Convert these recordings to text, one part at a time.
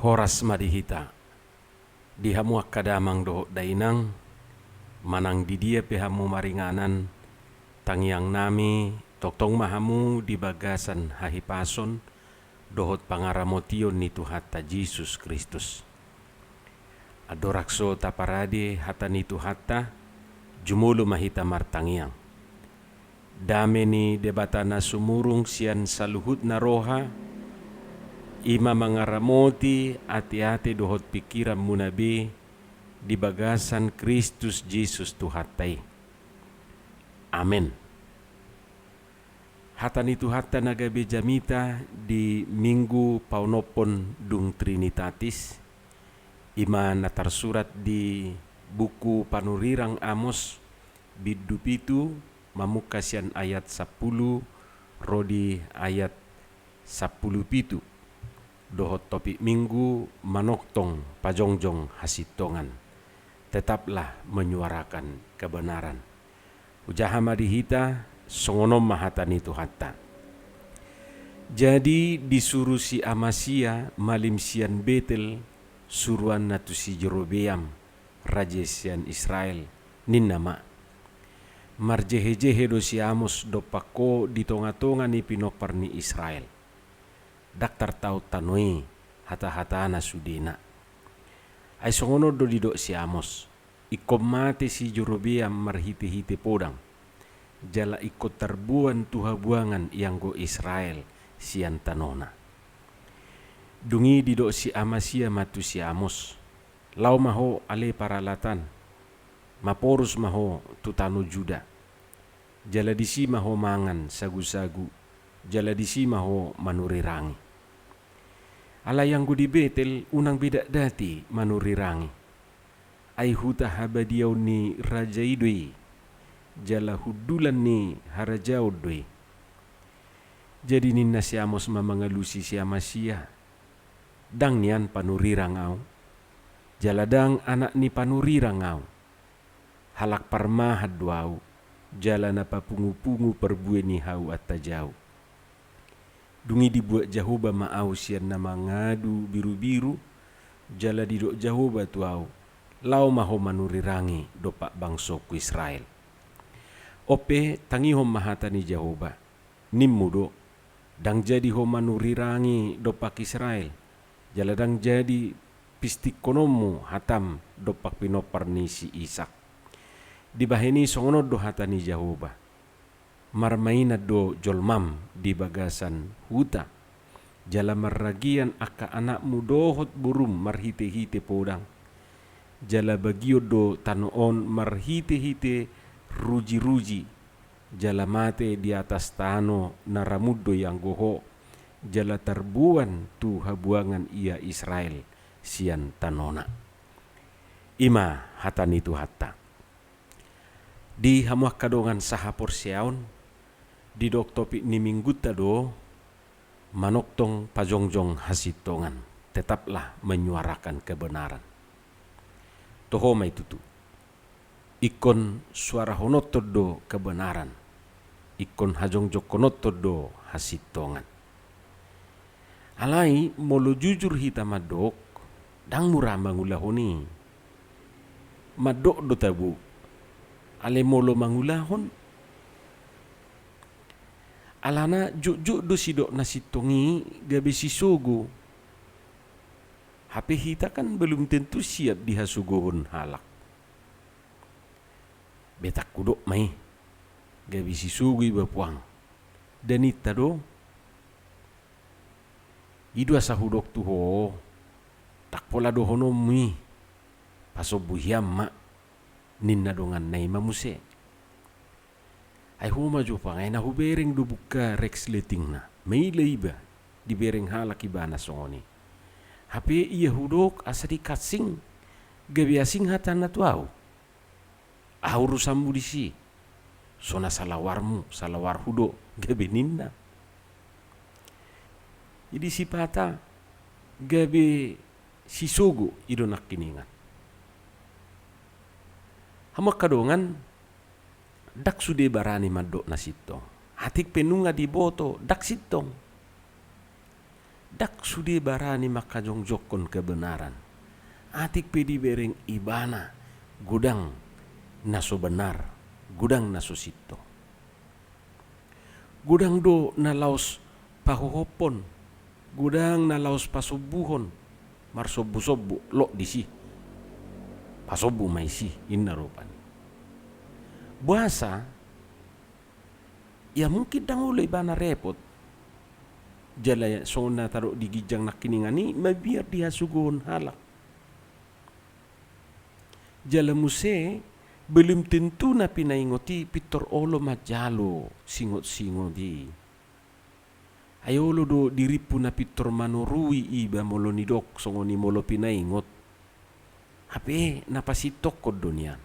Horas madihita di hamu kadamang do dainang manang di dia pehamu maringanan tangyang nami toktong mahamu di bagasan hahipason dohot pangaramotion ni Tuhatta Jesus Kristus. Adorakso taparade hata ni Tuhatta jumulu mahita martangiang. Dame ni debatana sumurung sian saluhut na roha ima mangaramoti ati-ati dohot pikiran munabi di bagasan Kristus Jesus Tuhattai. Amen. Hatan itu hatta nagabe jamita di minggu paunopon dung Trinitatis ima natarsurat di buku panurirang Amos bidupitu mamukasian ayat 10 rodi ayat 10 pitu. Dohot topik minggu manoktong pajongjong hasitongan. Tetaplah menyuarakan kebenaran. Ujahama dihita songonom mahatan itu hatta. Jadi disuruh si Amasia malim sian Betel suruan natu si Jerobeam raja sian Israel ninnama. Marjehe-jehe do si Amos do pako di tonga-tonga ni pinopar ni Israel. Daktar tau tanoi hata-hata na sudena. Ay songono do didok si Amos. Ikom mate si Jerobeam marhite-hite podang. Jala ikut terbuan tuha buangan yang go Israel sian tanona. Dungi didok si Amasia matu si Amos. Lau maho ale paralatan. Maporus maho tutanu Juda. Jala disi maho mangan sagu-sagu. Jala disi maho manurirangi. Ala yang di Betel unang bidak dati manurirangi. Ai huta habadiau ni raja idui. Jala hudulan ni harajau dui. Jadi ninna si Amos mamangalusi si Amasia. Dang nian panurirang au. Jala dang anak ni panurirang au. Halak parmahad duau. Jala na papungu-pungu perbue ni hau atajau. Dungi dibuat Jahoba maau sian nama ngadu biru-biru. Jala didok Jahoba tuau. Lau maho manurirangi dopak bangsoku Israel. Ope tangihom mahatani Jahoba. Nimmudo. Dang jadi ho manurirangi dopak Israel. Jala dang jadi pistik konomu hatam dopak pinopar ni si Ishak. Dibaheni songono do hatani Jahoba. Marmaina do jolmam di bagasan huta. Jala marragian aka anak mudohot burum marhite-hite podang. Jala bagio do tanoon marhite-hite ruji-ruji. Jala mate di atas tano naramuddo yang goho. Jala terbuan tu habuangan ia Israel sian tanona. Ima hatan itu hatta. Di hamuak kadongan sahapor siaon. Di dok topik ni mingguta do manoktong pajongjong hasitongan. Tetaplah menyuarakan kebenaran. Tohoma itu tu. Ikon suara honotod do kebenaran. Ikon hajongjok konotod do hasitongan. Alai molo jujur hita madok dang murah mangulahoni. Madok do tabu. Ale molo mangulahon. Alana juk do sidok nasitongi gabe si sogo. HP hita kan belum tentu siap dihasugohon halak. Betak kudok mai. Gabe si sogo iba puang. Dan ita do. Idua sahudok tuho. Tak pola dohono mi. Pasobuhiam mak. Ninna dongan nai mamuse. Ay huma jo pa ngay na hubereng do buka rex leting na. May iba di bereng halak ibana songoni. Hape iya hudok asa di katsing. Gabi asing hatan na tuaw. Ahurusambu di si. Sona salawarmu, salawar hudok. Gabi ninna. Jadi si pata. Gabi si sogo idonak kiningan. Hamak kadongan. Dak sude barani madok na sitong. Hatik penunga di boto dak sitong. dak sude barani maka jongjokon kebenaran. Atik pedi bereng ibana gudang naso benar, gudang naso sito. Gudang do na laos pahohopon, gudang na laos pasubuhon, marsobu-sobu lo disi. Pasobu maisi inna rupan. Buasa ya mungkin dang ulay ibana repot. Jala so na taro di gijang nakiningani mabiar dia sugon halak. Jala muse belum tentu na pinaingoti pitor olo majalo singot-singot di. Ayolo do diripu na pitor manurui iba molo nidok songoni molo pinaingot. Hape napasitok ko dunia.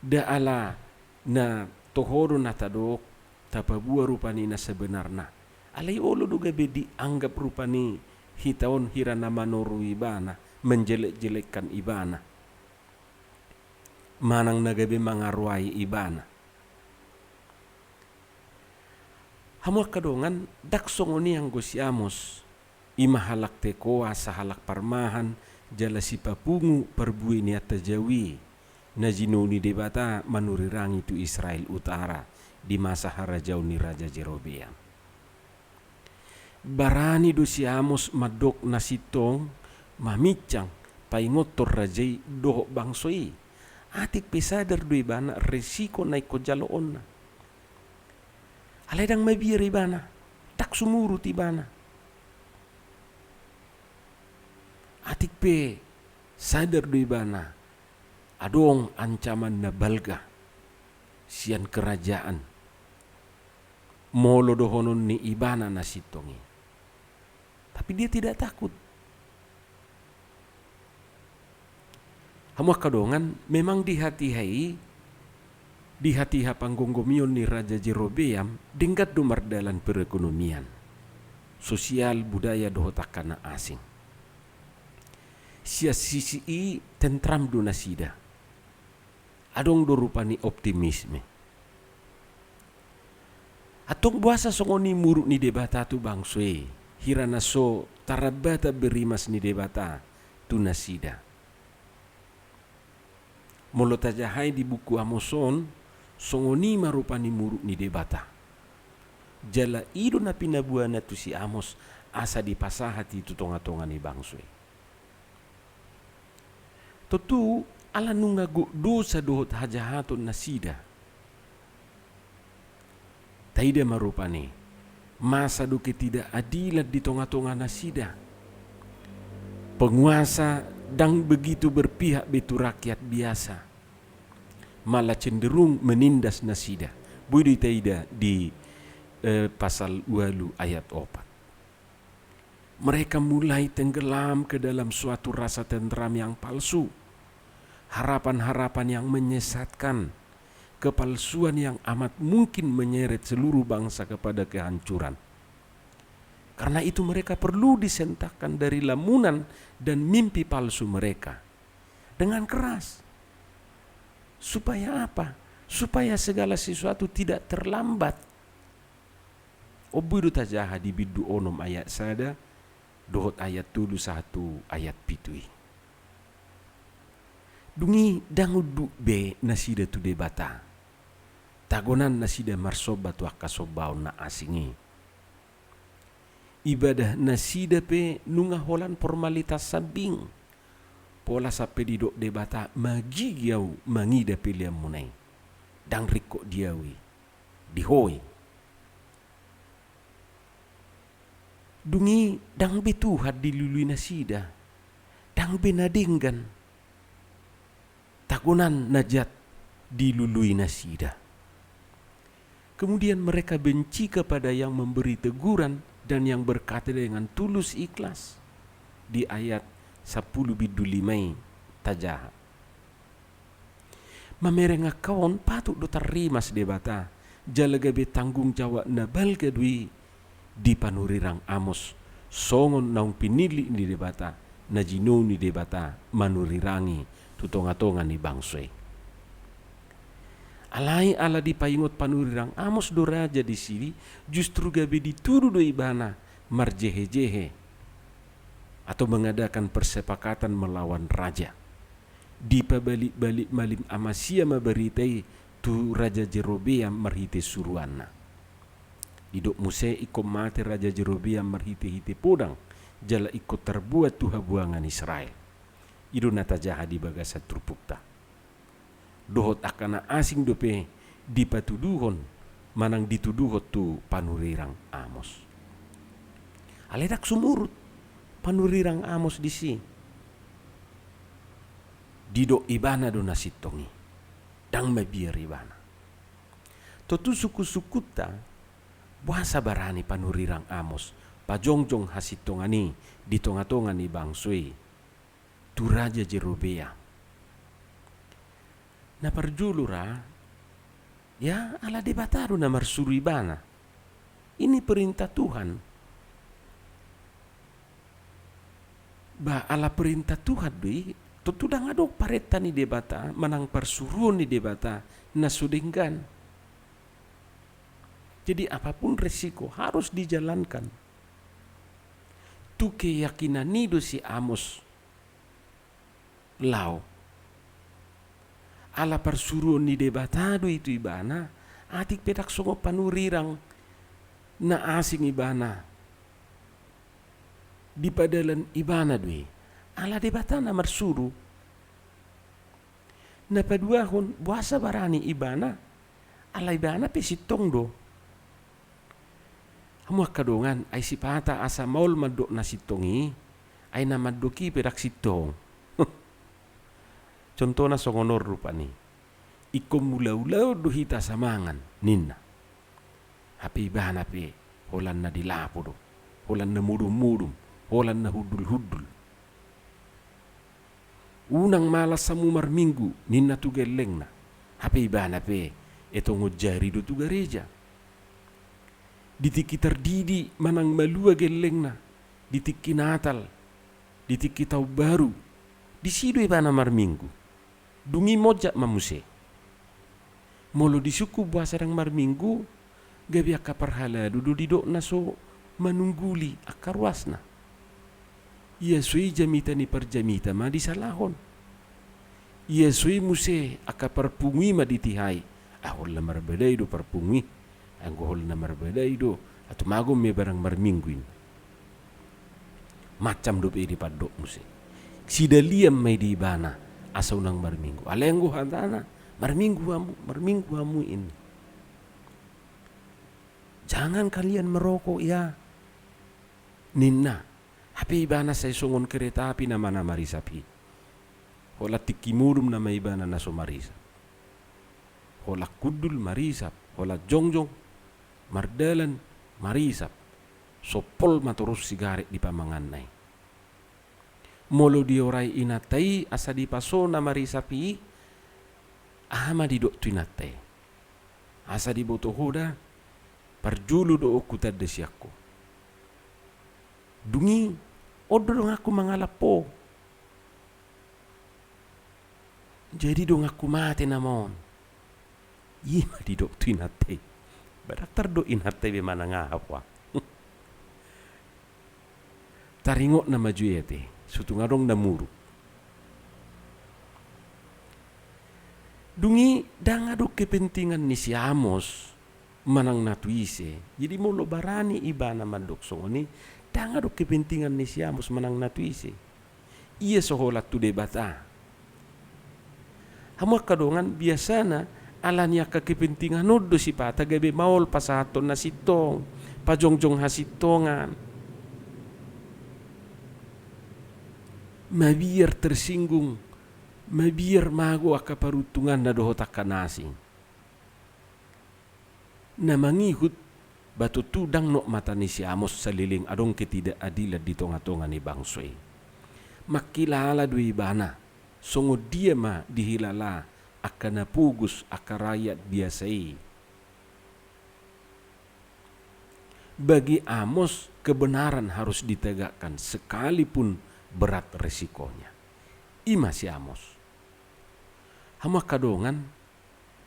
Da ala na tohoro na tadok tapabua rupani na sebenarna. Alay olo do gabe dianggap rupani hitaon hirana manurui ibana menjelek-jelekkan ibana. Manang nagabe mangaruai ibana. Hamuak kadongan dak songoni ang gosiamos imahalak tekoa sa halak parmahan jala si papungu perbui niata jawi na jinuni debata manurirangi tu Israel Utara di masa harajau ni Raja Jerobeam. Barani do siamos madok nasitong mamicang paingotor rajai doh bangsoi. Atik pesadar do ibana resiko naik ko jaloon na. Aledang mabir ibana, tak sumurut ibana. Atik pe sadar do ibana, adong ancaman na balga sian kerajaan. Molo dohonon ni ibana na sitongi. Tapi dia tidak takut. Hamuak kadongan memang di hati panggonggomion ni Raja Jerobeam denggat domar dalan perekonomian, sosial budaya dohotakana asing. Sia sisi tentram do nasida. Adong do rupani optimisme. Atong buasa songoni muruk ni debata tu bangswe, hirana so tarabata berimas ni debata tu nasida. Molo tajahai di buku Amoson songoni marupani muruk ni debata. Jala ido na pinabuana tu si Amos asa di pasahati tu tonga-tonga ni bangswe. Totu ala nunga dosa dohot hajahaton nasida. Taida marupani masa do tidak adilat di tonga-tonga nasida. Penguasa dang begitu berpihak betu rakyat biasa, malah cenderung menindas nasida. Budi taida di pasal 2 ayat 4. Mereka mulai tenggelam ke dalam suatu rasa tentram yang palsu, harapan-harapan yang menyesatkan, kepalsuan yang amat mungkin menyeret seluruh bangsa kepada kehancuran. Karena itu mereka perlu disentakkan dari lamunan dan mimpi palsu mereka dengan keras. Supaya apa? Supaya segala sesuatu tidak terlambat. Obudu tajaha di bidu onom ayat sada, dohot ayat tulu 1 ayat pitui. Dungi dangudu be nasida tu debata. Tagonan nasida marsobat wakasobau na asingi. Ibadah nasida pe nunga holan formalitas sabing. Pola sape didok debata magi giau mangida pilihan munai. Dang riko diawi. Dihoi. Dungi dang betuhat dilului nasida. Dang benadinggan. Takunan najat dilului nasida. Kemudian mereka benci kepada yang memberi teguran dan yang berkata dengan tulus ikhlas di ayat 10 bidu 5 tajaha. Mamereng akaon patut do tarimas debata jalaga be tanggung jawab na balga dui di panurirang Amos songon naung pinili ni debata na jino ni debata manurirangi tutonga-tonga ni bangswe. Alai ala dipaingot panurirang Amos do raja di sini justru gabe dituru do ibana marjehe-jehe atau mengadakan persepakatan melawan raja. Di pabalik-balik malim Amasya maberitai tu Raja Jerobeam marhite suruanna. Didok muse iko mati Raja Jerobeam marhite-hite podang jala iko terbuat tu habuangan Israel. Ido nata jaha di bagasa trupukta. Dohot akana asing dope dipatuduhon manang dituduhot tu panurirang Amos. Aledak sumurut panurirang Amos disi. Dido ibana do nasitongi. Dang mabiar ibana. Totu suku-sukuta buasa barani panurirang Amos. Pajongjong hasitongani di tonga-tongani bangsui. Tu Raja Jerobeam. Na perjulura ya ala debataro na marsuru ibana. Ini perintah Tuhan. Ba ala perintah Tuhan doi tutudang adok pareta ni debata manang persuruan ni debata na sudenggan. Jadi apapun resiko harus dijalankan. Tu keyakinan nido si Amos lau ala persuruan ni debatado itu ibana atik pedak songo panurirang na asing ibana di padalan ibana dui ala debatana marsuru na paduahon buasa barani ibana ala ibana pesitong do hamua kadongan ay sipata asa maul madok na sitongi ay namadoki pedak sitong. Contohnya songonor rupani. Iko mula-ulau duhita samangan ninna. Hapi bahan hapi holan na dilapo do. Holan na mudum-mudum. Holan na hudul-hudul. Unang malas samu marminggu ninna tu geleng na. Hapi bahan hapi etong ujari do tu gereja. Ditiki terdidi manang malua geleng na. Ditiki Natal. Ditiki tau baru. Disido ibana marminggu. Dungi mojak mamuse. Molo disuku buasa rang marminggu gabi akaparhala dudu didok naso manungguli akarwasna. Ia sui jamita ni perjamita ma disalahon. Ia sui muse akaparpungi ma ditihai. Ahol na marbedai do parpungi. Anggohol na marbedai do atau magom me barang marmingguin. Macam do di padok muse. Sidaliam may di ibana. Asaw nang marminggu. Alenggo hantana. Marminggu hamu ini. Jangan kalian merokok ya. Ninna. Hapi ibana say sungon kereta api nama marisapi. Hola tikimurum nama ibana naso marisap. Hola kudul marisap. Hola jongjong. Mardalan marisap. Sopol maturus sigaret di pamanganay. Molo diorai inatai asa di paso na marisapi ama di dok tuinatai asa di boto hoda parjulu do okuta desiakko dungi odo dong aku mangalapo jadi dong aku mati namon ima di dok tuinatai baraktar do inatai be mana ngahapwa taringok na majuyete sutungadong namuru. Dungi dangado kepentingan ni si Amos manang natuise. Jadi molo barani ibana mandok songoni dangado kepentingan ni si Amos manang natuise. Ia soholat tu debata. Hamua kadongan biasana alanya ka kepentingan nodo si pata gabe maol pasaton na sitong pajongjong hasitongan. Mabiar tersinggung, mabiar mago akaparutungan na dohotak kanasing. Na mangihut batu tudang no mata ni si Amos saliling adong ketidakadilan di tonga-tonga ni bangsoy. Makilala dui bana, songo dia ma dihilala akan napugus akarayat biasai. Bagi Amos kebenaran harus ditegakkan sekalipun berat resikonya. Ima si Amos. Hama kadongan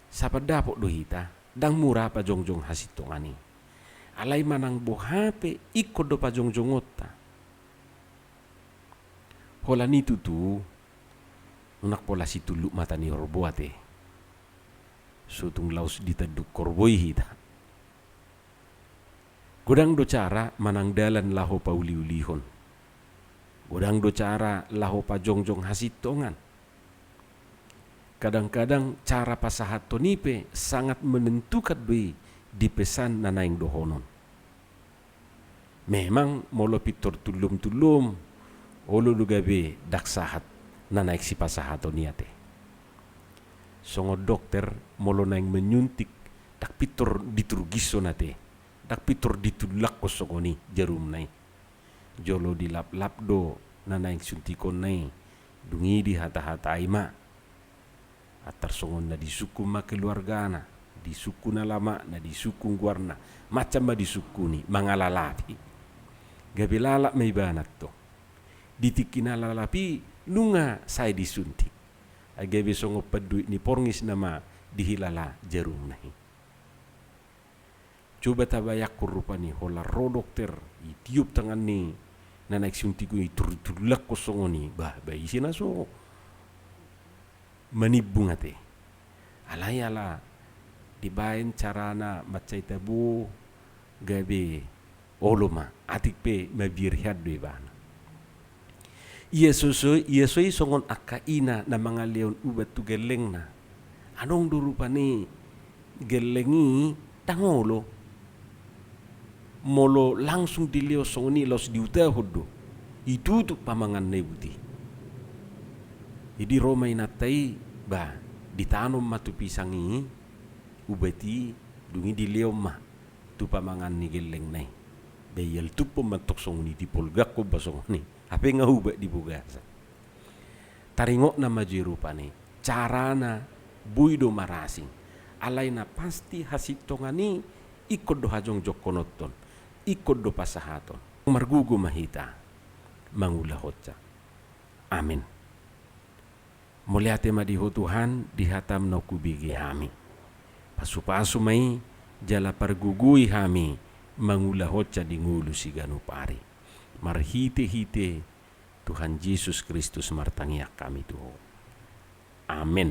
sapadapok dohita dang murah pa jongjong hasitongani. alai manang bohape ikut do pajong-jongota. Holan itu tu unak pola si tuluk mata ni orboate. Sutung laus ditaduk korboi hita. Godang do cara manang dalan laho pauli-ulihon. Godang do cara laho pajong-jong hasitongan. Kadang-kadang cara pasahat tonipe sangat menentukan doi di pesan nanaing dohonon. Memang molo pitor tulum-tulum olo lugabe daksahat nanaik si pasahato niate. Songo dokter molo naing menyuntik dak pitor diturgiso nate. Dak pitor ditulak ko songoni jarum nai. Jolo dilap-lap do nanaing suntikon nai. Dungi di hata-hata ima. Atar songon na disuku ma keluargana. Disuku na lama na disuku guarna. Macam ma disuku ni mangalalapi. Gabi lalak may banat to. Ditikin lalapi nunga saya disuntik. Agabe songo paduit ni porngis nama dihilala jarum nahi. Coba tabayak kurupa ni hola ro dokter itiup tangan ni na naik suntiku itulak ko songo ni bah isi na so manibung ate. Alayala dibain carana macai tabu gabe oloma atik pe mabirhad do ibana. Ia sosoi songon akaina na mga leon ubat tu geleng na. Anong durupa ni gelengi tangolo. Molo langsung dileo songoni los diutahod do. Itu tu pamangan na buti. Jadi Roma inatai ba ditanom matu pisangi ubati dungi dileo mah tu pamangan ni geleng nai. Bayal tu pematok songoni dipolgak ko basongoni. Apa nga hubak dibugasa. Taringok na majirupane. Carana buido marasing. Alay na pasti hasitongani ikod do hajong jokonoton. Ikod do pasahaton. Margugo mahita. Mangulahotsa. Amin. Muliate madiho Tuhan dihatam na kubigi hami. Pasupasu may jala pargugui hami. Mangulahotsa di ngulu si ganupari. Marhite-hite Tuhan Yesus Kristus martangiak kami Tuhan. Amin.